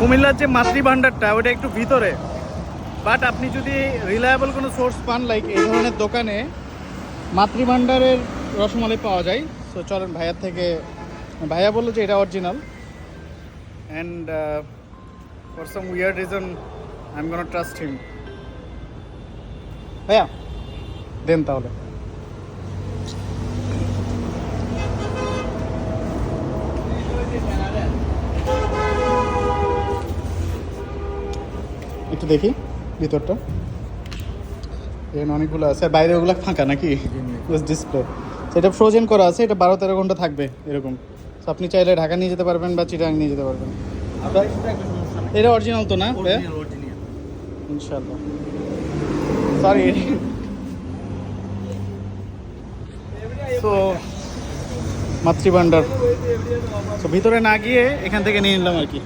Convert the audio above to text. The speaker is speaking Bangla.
কুমিল্লার যে মাতৃভাণ্ডারটা ওটা একটু ভিতরে, বাট আপনি যদি রিলায়েবল কোনো সোর্স পান লাইক এই ধরনের দোকানে মাতৃভাণ্ডারের রসমালাই পাওয়া যায়। সো চলেন ভাইয়ার থেকে, ভাইয়া বললো যে এটা original, and for some weird reason I am gonna trust him. ভাইয়া দেন তাহলে। একটু দেখি ভিতরটা, এখানে অনেকগুলো আছে, আর বাইরে ওগুলো ফাঁকা নাকি ডিসপ্লে। এটা ফ্রোজেন করা আছে, এটা 12-13 ঘন্টা থাকবে এরকম। তো আপনি চাইলে ঢাকা নিয়ে যেতে পারবেন বা চিটাগাং নিয়ে যেতে পারবেন। এটা অরিজিনাল তো না? ইনশাআল্লাহ। সরি। তো মাতৃভাণ্ডার, তো ভিতরে না গিয়ে এখান থেকে নিয়ে নিলাম আর কি।